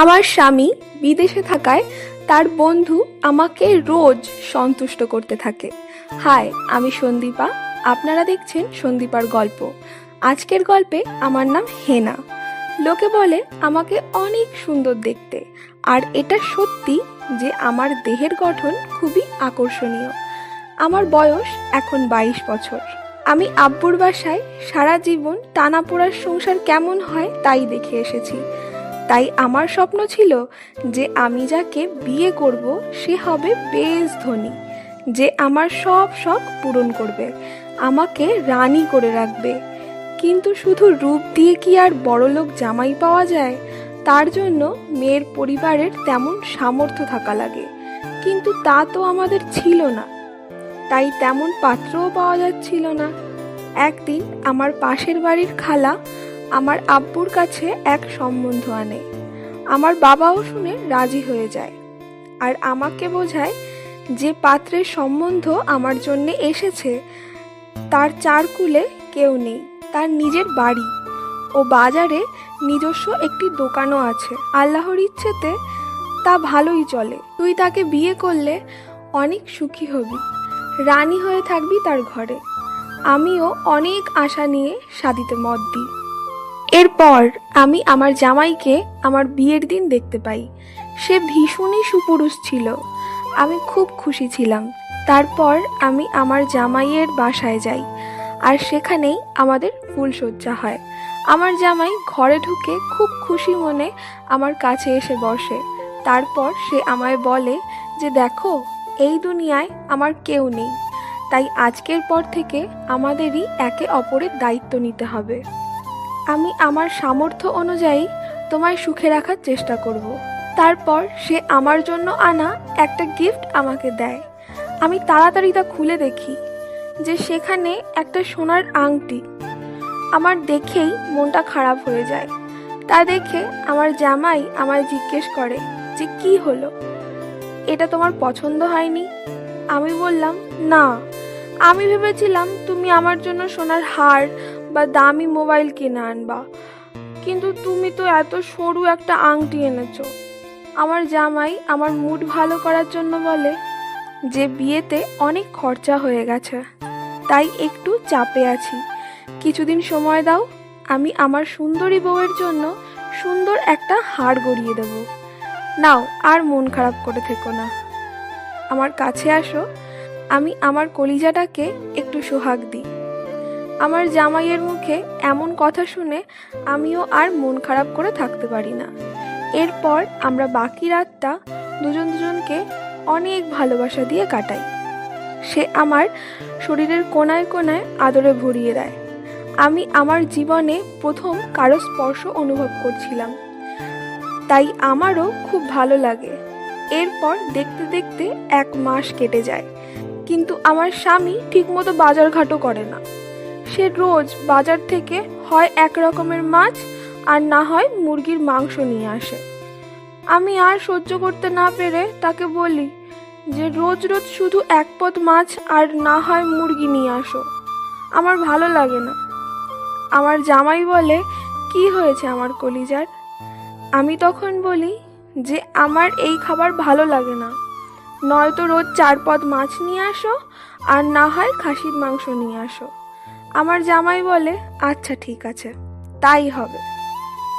আমার স্বামী বিদেশে থাকায় তার বন্ধু আমাকে রোজ সন্তুষ্ট করতে থাকে। হাই, আমি সন্দীপা। আপনারা দেখছেন সন্দীপার গল্প। আজকের গল্পে আমার নাম হেনা। লোকে বলে আমাকে অনেক সুন্দর দেখতে, আর এটা সত্যি যে আমার দেহের গঠন খুবই আকর্ষণীয়। আমার বয়স এখন 22 বছর। আমি আব্বুর বাসায় সারা জীবন টানাপোড়ার সংসার কেমন হয় তাই দেখে এসেছি। তাই আমার স্বপ্ন ছিল যে আমি যাকে বিয়ে করব সে হবে বেশ ধনী, যে আমার সব শখ পূরণ করবে, আমাকে রানী করে রাখবে। কিন্তু শুধু রূপ দিয়ে কি আর বড়লোক জামাই পাওয়া যায়? তার জন্য মেয়ের পরিবারের তেমন সামর্থ্য থাকা লাগে, কিন্তু তা তো আমাদের ছিল না। তাই তেমন পাত্রও পাওয়া যাচ্ছিল না। একদিন আমার পাশের বাড়ির খালা আমার আব্বুর কাছে এক সম্বন্ধ আনে। আমার বাবাও শুনে রাজি হয়ে যায়, আর আমাকে বোঝায় যে পাত্রের সম্বন্ধ আমার জন্য এসেছে তার চারকুলে কেউ নেই, তার নিজের বাড়ি ও বাজারে নিজস্ব একটি দোকানও আছে। আল্লাহর ইচ্ছেতে তা ভালোই চলে। তুই তাকে বিয়ে করলে অনেক সুখী হবি, রানী হয়ে থাকবি তার ঘরে। আমিও অনেক আশা নিয়ে শাদিতে মত দিই। এরপর আমি আমার জামাইকে আমার বিয়ের দিন দেখতে পাই। সে ভীষণই সুপুরুষ ছিল। আমি খুব খুশি ছিলাম। তারপর আমি আমার জামাইয়ের বাসায় যাই, আর সেখানেই আমাদের ফুলশয্যা হয়। আমার জামাই ঘরে ঢুকে খুব খুশি মনে আমার কাছে এসে বসে। তারপর সে আমায় বলে যে দেখো, এই দুনিয়ায় আমার কেউ নেই, তাই আজকের পর থেকে আমাদেরই একে অপরের দায়িত্ব নিতে হবে। আমি আমার সামর্থ্য অনুযায়ী তোমায় সুখে রাখার চেষ্টা করব। তারপর সে আমার জন্য আনা একটা গিফট আমাকে দেয়। আমি তাড়াতাড়ি তা খুলে দেখি যে সেখানে একটা সোনার আংটি। আমার দেখেই মনটা খারাপ হয়ে যায়। তা দেখে আমার জামাই আমায় জিজ্ঞেস করে যে কি হলো, এটা তোমার পছন্দ হয়নি? আমি বললাম না, আমি ভেবেছিলাম তুমি আমার জন্য সোনার হার বা দামি মোবাইল কিনে আনবা, কিন্তু তুমি তো এত সরু একটা আংটি এনেছো। আমার জামাই আমার মুড ভালো করার জন্য বলে যে বিয়েতে অনেক খরচা হয়ে গেছে, তাই একটু চাপে আছি, কিছুদিন সময় দাও, আমি আমার সুন্দরী বউয়ের জন্য সুন্দর একটা হার গড়িয়ে দেব। নাও, আর মন খারাপ করে থেকো না, আমার কাছে আসো, আমি আমার কলিজাটাকে একটু সোহাগ দিই। আমার জামাইয়ের মুখে এমন কথা শুনে আমিও আর মন খারাপ করে থাকতে পারি না। এরপর আমরা বাকি রাতটা দুজন দুজনকে অনেক ভালোবাসা দিয়ে কাটাই। সে আমার শরীরের কোনায় কোনায় আদরে ভরিয়ে দেয়। আমি আমার জীবনে প্রথম কারো স্পর্শ অনুভব করছিলাম, তাই আমারও খুব ভালো লাগে। এরপর দেখতে দেখতে 1 মাস কেটে যায়, কিন্তু আমার স্বামী ঠিকমতো বাজারঘাটও করে না। সে রোজ বাজার থেকে হয় 1 রকমের মাছ আর না হয় মুরগির মাংস নিয়ে আসে। আমি আর সহ্য করতে না পেরে তাকে বলি যে রোজ রোজ শুধু 1 পদ মাছ আর না হয় মুরগি নিয়ে আসো, আমার ভালো লাগে না। আমার জামাই বলে কি হয়েছে আমার কলিজার? আমি তখন বলি যে আমার এই খাবার ভালো লাগে না, নয়তো রোজ 4 পদ মাছ নিয়ে আসো আর না হয় খাসির মাংস নিয়ে আসো। আমার জামাই বলে আচ্ছা ঠিক আছে, তাই হবে।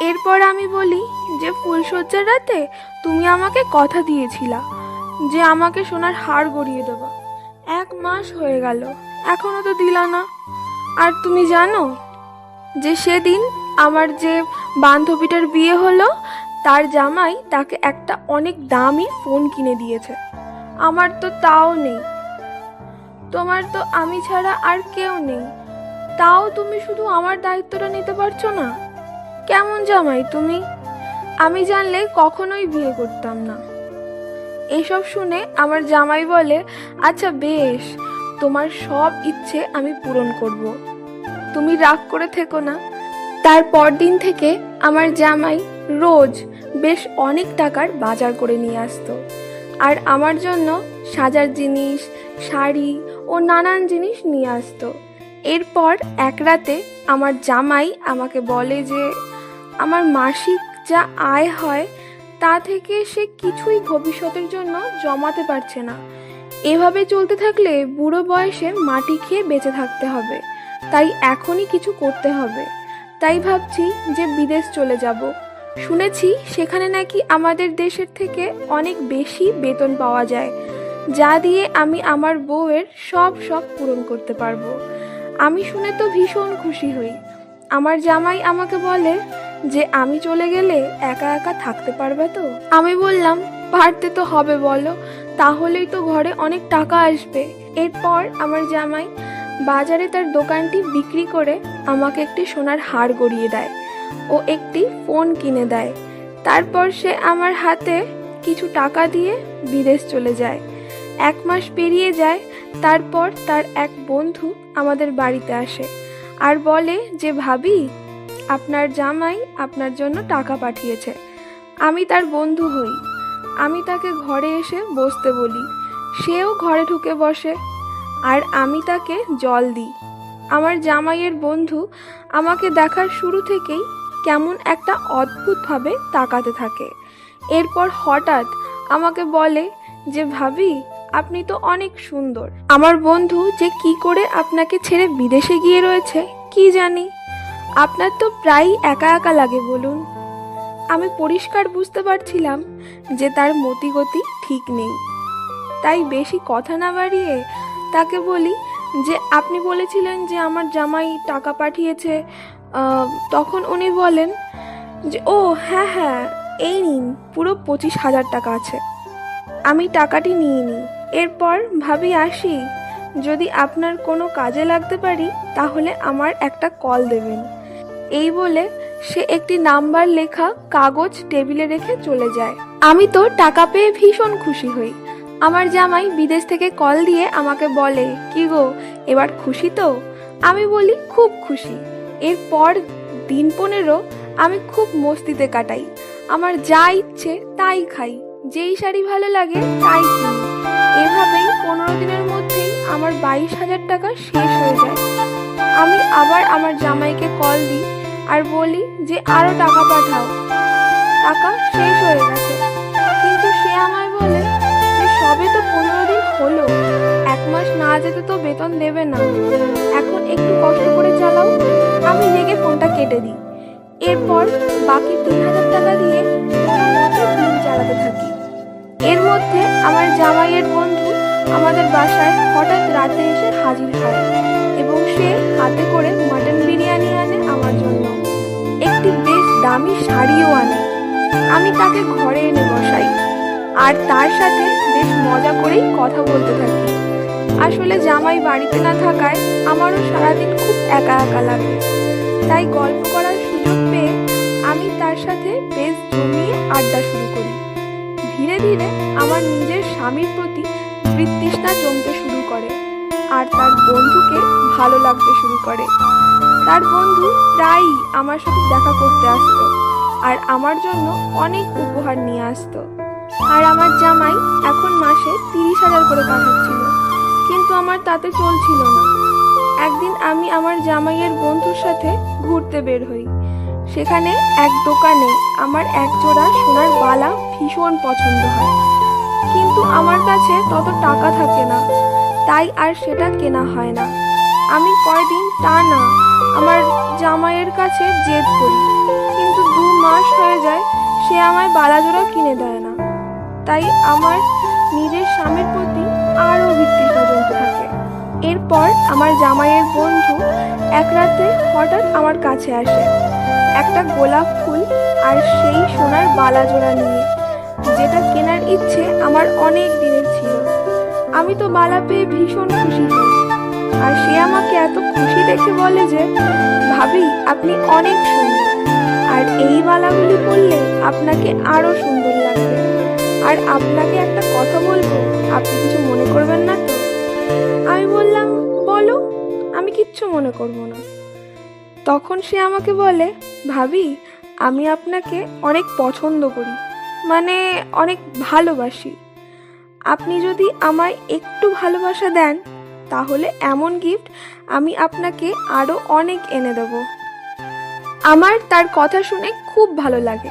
এরপর আমি বলি যে ফুলশয্যার রাতে তুমি আমাকে কথা দিয়েছিলা যে আমাকে সোনার হার গড়িয়ে দেবা। 1 মাস হয়ে গেল, এখনো তো দিলা না। আর তুমি জানো যে সেদিন আমার যে বান্ধবীটার বিয়ে হলো, তার জামাই তাকে একটা অনেক দামি ফোন কিনে দিয়েছে। আমার তো তাও নেই। তোমার তো আমি ছাড়া আর কেউ নেই, তাও তুমি শুধু আমার দায়িত্বটা নিতে পারছো না। কেমন জামাই তুমি? আমি জানলে কখনোই বিয়ে করতাম না। এসব শুনে আমার জামাই বলে আচ্ছা বেশ, তোমার সব ইচ্ছে আমি পূরণ করব, তুমি রাগ করে থেকো না। তারপর দিন থেকে আমার জামাই রোজ বেশ অনেক টাকার বাজার করে নিয়ে আসতো, আর আমার জন্য সাজার জিনিস, শাড়ি ও নানান জিনিস নিয়ে আসতো। এরপর এক রাতে আমার জামাই আমাকে বলে যে আমার মাসিক যা আয় হয় তা থেকে সে কিছুই ভবিষ্যতের জন্য জমাতে পারছে না। এভাবে চলতে থাকলে বুড়ো বয়সে মাটি খেয়ে বেঁচে থাকতে হবে। তাই এখনই কিছু করতে হবে। তাই ভাবছি যে বিদেশ চলে যাব। শুনেছি সেখানে নাকি আমাদের দেশের থেকে অনেক বেশি বেতন পাওয়া যায়, যা দিয়ে আমি আমার বউয়ের সব শখ পূরণ করতে পারবো। আমি শুনে তো ভীষণ খুশি হই। আমার জামাই আমাকে বলে যে আমি চলে গেলে একা একা থাকতে পারবে তো। আমি বললাম, পারতে তো হবে বলো, তাহলেই তো ঘরে অনেক টাকা আসবে। এরপর আমার জামাই বাজারে তার দোকানটি বিক্রি করে আমাকে একটি সোনার হার গড়িয়ে দেয় ও একটি ফোন কিনে দেয়। তারপর সে আমার হাতে কিছু টাকা দিয়ে বিদেশ চলে যায়। 1 মাস পেরিয়ে যায়। তারপর তার এক বন্ধু আমাদের বাড়িতে আসে আর বলে যে ভাবি, আপনার জামাই আপনার জন্য টাকা পাঠিয়েছে। আমি তার বন্ধু হই। আমি তাকে ঘরে এসে বসতে বলি, সেও ঘরে ঢুকে বসে আর আমি তাকে জল দিই। আমার জামাইয়ের বন্ধু আমাকে দেখার শুরু থেকেই কেমন একটা অদ্ভুতভাবে তাকাতে থাকে। এরপর হঠাৎ আমাকে বলে যে ভাবি, আপনি তো অনেক সুন্দর। আমার বন্ধু যে কি করে আপনাকে ছেড়ে বিদেশে গিয়ে রয়েছে কি জানি। আপনার তো প্রায় একা একা লাগে বলুন। আমি পরিষ্কার বুঝতে পারছিলাম যে তার মতিগতি ঠিক নেই। তাই বেশি কথা না বাড়িয়ে তাকে বলি যে আপনি বলেছিলেন যে আমার জামাই টাকা পাঠিয়েছে। তখন উনি বলেন যে ও হ্যাঁ হ্যাঁ, এই নিন, পুরো 25,000 টাকা আছে। আমি টাকাটি নিয়ে নিই। এরপর ভাবি, আসি, যদি আপনার কোনো কাজে লাগতে পারি তাহলে আমার একটা কল দেবেন। এই বলে সে একটি নাম্বার লেখা কাগজ টেবিলে রেখে চলে যায়। আমি তো টাকা পেয়ে ভীষণ খুশি হই। আমার জামাই বিদেশ থেকে কল দিয়ে আমাকে বলে, কি গো, এবার খুশি তো? আমি বলি, খুব খুশি। এরপর দিন 15 আমি খুব মস্তিতে কাটাই। আমার যা ইচ্ছে তাই খাই, যেই শাড়ি ভালো লাগে তাই কিনি। এভাবেই 15 দিনের মধ্যেই আমার 22,000 টাকা শেষ হয়ে যায়। আমি আবার আমার জামাইকে কল দিই আর বলি যে আরো টাকা পাঠাও, টাকা শেষ হয়ে গেছে। কিন্তু সে আমায় বলে যে সবে তো 15 দিন হলো, 1 মাস না যেতে তো বেতন দেবে না, এখন একটু কষ্ট করে চালাও। আমি রেগে ফোনটা কেটে দিই। এরপর বাকি 3,000 টাকা দিয়ে কোনো মতে দিন চালাতে থাকি। এর মধ্যে আমার জামাইয়ের বন্ধু আমাদের বাসায় হঠাৎ রাতে এসে হাজির হয় এবং সে হাতে করে মাটন বিরিয়ানি আনে আমার জন্য, একটি বেশ দামি শাড়িও আনে। আমি তাকে ঘরে এনে বসাই আর তার সাথে বেশ মজা করেই কথা বলতে থাকি। আসলে জামাই বাড়িতে না থাকায় আমারও সারাদিন খুব একা একা লাগে। তাই গল্প করার সুযোগ পেয়ে আমি তার সাথে বেশ জমিয়ে আড্ডা শুরু করি। ধীরে ধীরে আমার নিজের স্বামীর প্রতি বিতৃষ্ণা জমতে শুরু করে আর তার বন্ধুকে ভালো লাগতে শুরু করে। তার বন্ধু প্রায়ই আমার সাথে দেখা করতে আসতো আর আমার জন্য অনেক উপহার নিয়ে আসতো। আর আমার জামাই এখন মাসে 30,000 করে কামাচ্ছিল, কিন্তু আমার তাতে চলছিল না। একদিন আমি আমার জামাইয়ের বন্ধুর সাথে ঘুরতে বের হই। সেখানে এক দোকানে আমার এক জোড়া সোনার বালা ভীষণ পছন্দ হয়, কিন্তু আমার কাছে তত টাকা থাকে না, তাই আর সেটা কেনা হয় না। আমি কয়দিন টানা আমার জামাইয়ের কাছে জেদ করি, কিন্তু 2 মাস হয়ে যায় সে আমায় বালা জোড়া কিনে দেয় না। তাই আমার নিজের স্বামীর প্রতি আরও বিতৃষ্ণা জমতে থাকে। এরপর আমার জামাইয়ের বন্ধু এক রাতে হঠাৎ আমার কাছে আসে একটা গোলাপ ফুল আর সেই সোনার বালা জোড়া নিয়ে, যেটা কেনার ইচ্ছে আমার অনেক দিনের ছিল। আমি তো বালা পেয়ে ভীষণ খুশি হই আর সে আমাকে এত খুশি দেখে বলে যে ভাবি, আপনি অনেক সুন্দর আর এই বালাগুলি পরলে আপনাকে আরো সুন্দর লাগবে। আর আপনাকে একটা কথা বলবো, আপনি কিছু মনে করবেন না তো? আমি বললাম, বলো, আমি কিচ্ছু মনে করব না। তখন সে আমাকে বলে, ভাবি, আমি আপনাকে অনেক পছন্দ করি, মানে অনেক ভালোবাসি। আপনি যদি আমায় একটু ভালোবাসা দেন তাহলে এমন গিফট আমি আপনাকে আরো অনেক এনে দেব। আমার তার কথা শুনে খুব ভালো লাগে।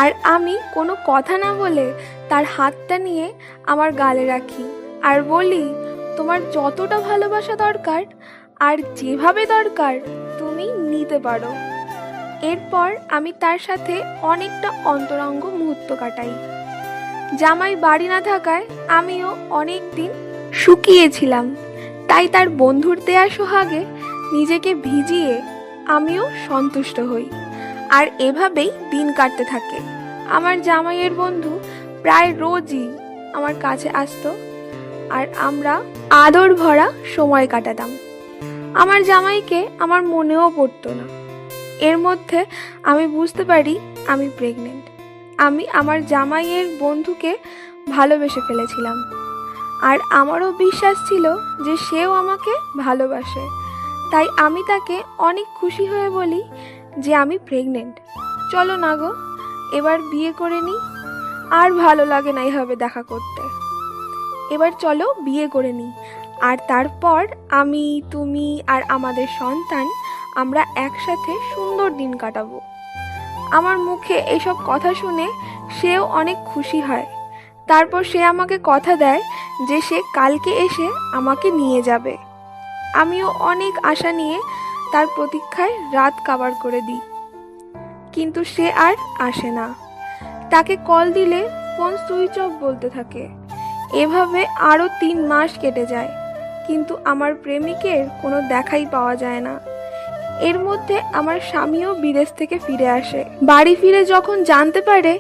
আর আমি কোনো কথা না বলে তার হাতটা নিয়ে আমার গালে রাখি আর বলি, তোমার যতটা ভালোবাসা দরকার আর যেভাবে দরকার তুমি নিতে পারো। এরপর আমি তার সাথে অনেকটা অন্তরঙ্গ মুহূর্ত কাটাই। জামাই বাড়ি না থাকায় আমিও অনেক দিন শুকিয়েছিলাম, তাই তার বন্ধুর দেয়া সোহাগে নিজেকে ভিজিয়ে আমিও সন্তুষ্ট হই। আর এভাবেই দিন কাটতে থাকে। আমার জামাইয়ের বন্ধু প্রায় রোজই আমার কাছে আসতো আর আমরা আদর ভরা সময় কাটাতাম। আমার জামাইকে আমার মনেও পড়তো না। এর মধ্যে আমি বুঝতে পারি আমি প্রেগনেন্ট। আমি আমার জামাইয়ের বন্ধুকে ভালোবেসে ফেলেছিলাম আর আমারও বিশ্বাস ছিল যে সেও আমাকে ভালোবাসে। তাই আমি তাকে অনেক খুশি হয়ে বলি যে আমি প্রেগনেন্ট, চলো না গো এবার বিয়ে করে নিই, আর ভালো লাগে না এভাবে দেখা করতে, এবার চলো বিয়ে করে নিই। আর তারপর আমি, তুমি আর আমাদের সন্তান আমরা একসাথে সুন্দর দিন কাটাবো। আমার মুখে এসব কথা শুনে সেও অনেক খুশি হয়। তারপর সে আমাকে কথা দেয় যে সে কালকে এসে আমাকে নিয়ে যাবে। আমিও অনেক আশা নিয়ে তার প্রতীক্ষায় রাত কাবার করে দিই, কিন্তু সে আর আসে না। তাকে কল দিলে ফোন সুইচ অফ বলতে থাকে। এভাবে আরও 3 মাস কেটে যায়, কিন্তু আমার প্রেমিকের কোনো দেখাই পাওয়া যায় না। এর মধ্যে আমার স্বামীও বিদেশ থেকে ফিরে আসে। বাড়ি ফিরে যখন জানতে পারে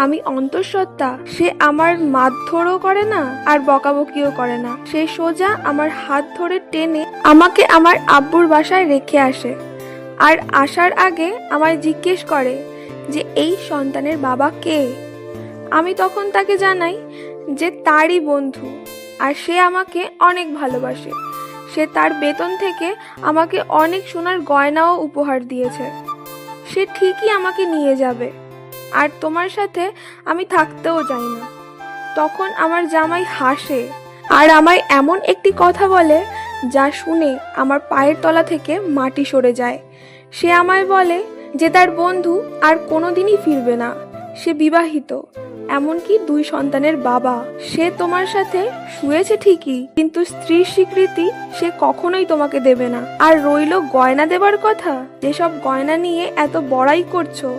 আমি অন্তঃসত্ত্বা, সে আমার মারধরও করে না আর বকাবকিও করে না। সে সোজা আমার হাত ধরে টেনে আমাকে আমার আব্বুর বাসায় রেখে আসে। আর আসার আগে আমায় জিজ্ঞেস করে যে এই সন্তানের বাবা কে। আমি তখন তাকে জানাই যে তারই বন্ধু আর সে আমাকে অনেক ভালোবাসে। সে তার বেতন থেকে আমাকে অনেক সোনার গয়নাও উপহার দিয়েছে। সে ঠিকই আমাকে নিয়ে যাবে আর তোমার সাথে আমি থাকতেও চাই না। তখন আমার জামাই হাসে আর আমায় এমন একটি কথা বলে যা শুনে আমার পায়ের তলা থেকে মাটি সরে যায়। সে আমায় বলে যে তার বন্ধু আর কোনোদিনই ফিরবে না, সে বিবাহিত, এমনকি 2 সন্তানের বাবা। সে তোমার সাথে শুয়েছে ঠিকই, কিন্তু স্ত্রীর স্বীকৃতি সে কখনোই তোমাকে দেবে না। আর রইল গয়না দেবার কথা, যেসব গয়না নিয়ে এত বড়াই করছো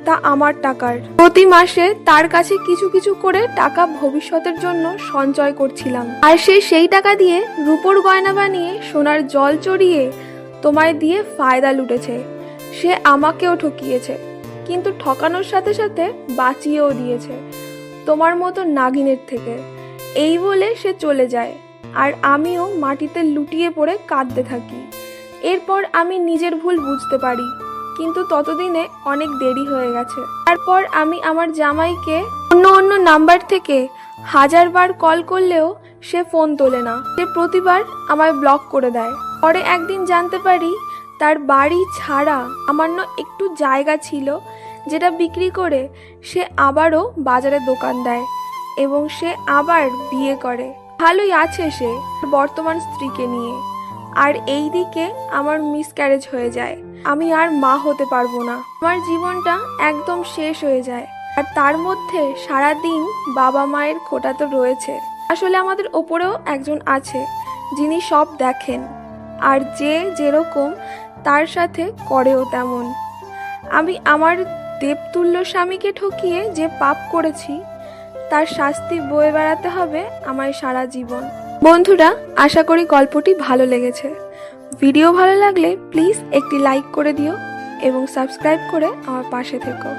তা আমার টাকার। প্রতি মাসে তার কাছে কিছু কিছু করে টাকা ভবিষ্যতের জন্য সঞ্চয় করছিলাম, আর সে সেই টাকা দিয়ে রূপোর গয়না বানিয়ে সোনার জল চড়িয়ে তোমায় দিয়ে ফায়দা লুটেছে। সে আমাকেও ঠকিয়েছে, কিন্তু ঠকানোর সাথে সাথে বাঁচিয়েও দিয়েছে তোমার মতো নাগিনের থেকে। এই বলে সে চলে যায় আর আমিও মাটিতে লুটিয়ে পড়ে কাঁদতে থাকি। এরপর আমি নিজের ভুল বুঝতে পারি, কিন্তু ততদিনে অনেক দেরি হয়ে গেছে। তারপর আমি আমার জামাইকে অন্য নাম্বার থেকে 1000 বার কল করলেও সে ফোন তোলে না। সে প্রতিবার আমায় ব্লক করে দেয়। পরে একদিন জানতে পারি তার বাড়ি ছাড়া সামান্য একটু জায়গা ছিল, যেটা বিক্রি করে সে আবারও বাজারে দোকান দেয় এবং সে আবার বিয়ে করে। ভালোই আছে সে বর্তমান স্ত্রীকে নিয়ে। আর এই দিকে আমার মিসক্যারেজ হয়ে যায়। আমি আর মা হতে পারবো না। আমার জীবনটা একদম শেষ হয়ে যায়। আর তার মধ্যে সারাদিন বাবা মায়ের খোঁটা তো রয়েছে। আসলে আমাদের ওপরেও একজন আছে যিনি সব দেখেন, আর যে যেরকম তার সাথে করেও তেমন। আমি আমার দেবতুল্য স্বামীকে ঠকিয়ে যে পাপ করেছি তার শাস্তি বয়ে বেড়াতে হবে আমায় সারা জীবন। বন্ধুরা, আশা করি গল্পটি ভালো লেগেছে। ভিডিও ভালো লাগলে প্লিজ একটি লাইক করে দিও এবং সাবস্ক্রাইব করে আমার পাশে থেকো।